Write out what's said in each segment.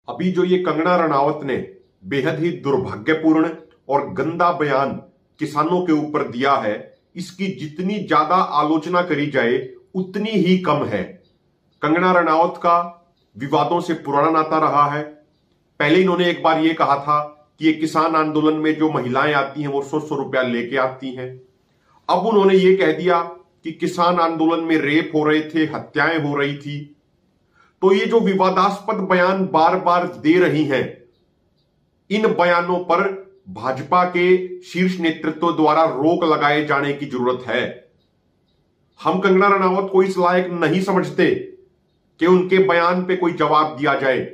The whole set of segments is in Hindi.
अभी जो ये कंगना रनावत ने बेहद ही दुर्भाग्यपूर्ण और गंदा बयान किसानों के ऊपर दिया है, इसकी जितनी ज्यादा आलोचना करी जाए उतनी ही कम है। कंगना रनावत का विवादों से पुराना नाता रहा है। पहले इन्होंने एक बार यह कहा था कि ये किसान आंदोलन में जो महिलाएं आती हैं वो 100 रुपया लेके आती हैं। अब उन्होंने ये कह दिया कि किसान आंदोलन में रेप हो रहे थे, हत्याएं हो रही थी। तो ये जो विवादास्पद बयान बार बार दे रही हैं, इन बयानों पर भाजपा के शीर्ष नेतृत्व द्वारा रोक लगाए जाने की जरूरत है। हम कंगना रनावत को इस लायक नहीं समझते कि उनके बयान पे कोई जवाब दिया जाए,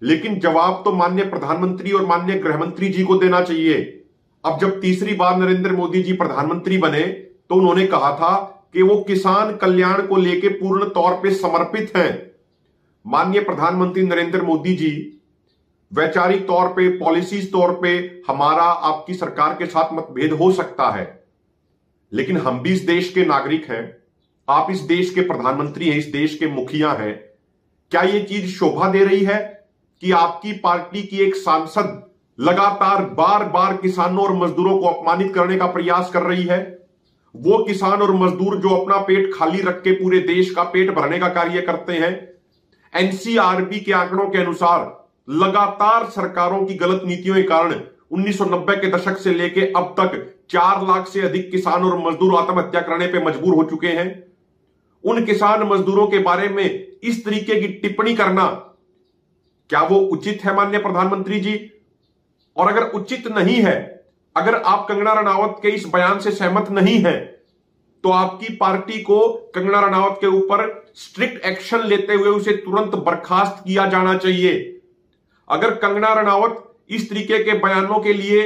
लेकिन जवाब तो माननीय प्रधानमंत्री और माननीय गृहमंत्री जी को देना चाहिए। अब जब तीसरी बार नरेंद्र मोदी जी प्रधानमंत्री बने तो उन्होंने कहा था कि वो किसान कल्याण को लेकर पूर्ण तौर पे समर्पित हैं। माननीय प्रधानमंत्री नरेंद्र मोदी जी वैचारिक तौर पे, पॉलिसीज तौर पे हमारा आपकी सरकार के साथ मतभेद हो सकता है, लेकिन हम भी इस देश के नागरिक हैं, आप इस देश के प्रधानमंत्री हैं, इस देश के मुखिया हैं। क्या यह चीज शोभा दे रही है कि आपकी पार्टी की एक सांसद लगातार बार बार किसानों और मजदूरों को अपमानित करने का प्रयास कर रही है? वो किसान और मजदूर जो अपना पेट खाली रख के पूरे देश का पेट भरने का कार्य करते हैं। एनसीआरबी के आंकड़ों के अनुसार लगातार सरकारों की गलत नीतियों के कारण 1990 के दशक से लेकर अब तक 4 लाख से अधिक किसान और मजदूर आत्महत्या करने पर मजबूर हो चुके हैं। उन किसान मजदूरों के बारे में इस तरीके की टिप्पणी करना, क्या वो उचित है माननीय प्रधानमंत्री जी? और अगर उचित नहीं है, अगर आप कंगना रनावत के इस बयान से सहमत नहीं हैं, तो आपकी पार्टी को कंगना रनावत के ऊपर स्ट्रिक्ट एक्शन लेते हुए उसे तुरंत बर्खास्त किया जाना चाहिए। अगर कंगना रनावत इस तरीके के बयानों के लिए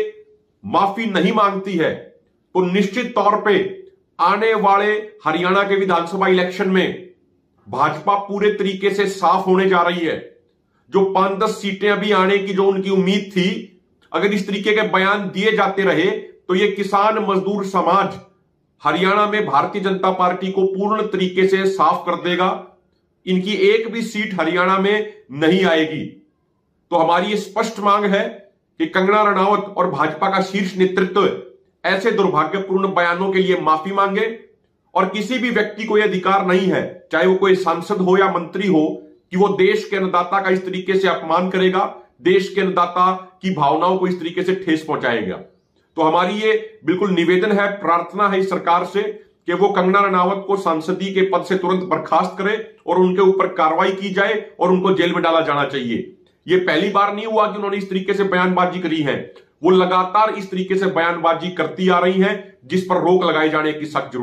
माफी नहीं मांगती है तो निश्चित तौर पे आने वाले हरियाणा के विधानसभा इलेक्शन में भाजपा पूरे तरीके से साफ होने जा रही है। जो 5-10 सीटें अभी आने की जो उनकी उम्मीद थी, अगर इस तरीके के बयान दिए जाते रहे तो यह किसान मजदूर समाज हरियाणा में भारतीय जनता पार्टी को पूर्ण तरीके से साफ कर देगा। इनकी एक भी सीट हरियाणा में नहीं आएगी। तो हमारी ये स्पष्ट मांग है कि कंगना रनावत और भाजपा का शीर्ष नेतृत्व ऐसे दुर्भाग्यपूर्ण बयानों के लिए माफी मांगे। और किसी भी व्यक्ति को यह अधिकार नहीं है, चाहे वो कोई सांसद हो या मंत्री हो, कि वो देश के अन्नदाता का इस तरीके से अपमान करेगा, देश के अन्नदाता की भावनाओं को इस तरीके से ठेस पहुंचाएगा। तो हमारी ये बिल्कुल निवेदन है, प्रार्थना है इस सरकार से कि वो कंगना रनावत को सांसदीय के पद से तुरंत बर्खास्त करे और उनके ऊपर कार्रवाई की जाए और उनको जेल में डाला जाना चाहिए। ये पहली बार नहीं हुआ कि उन्होंने इस तरीके से बयानबाजी करी है, वो लगातार इस तरीके से बयानबाजी करती आ रही हैं, जिस पर रोक लगाए जाने की सख्त जरूरत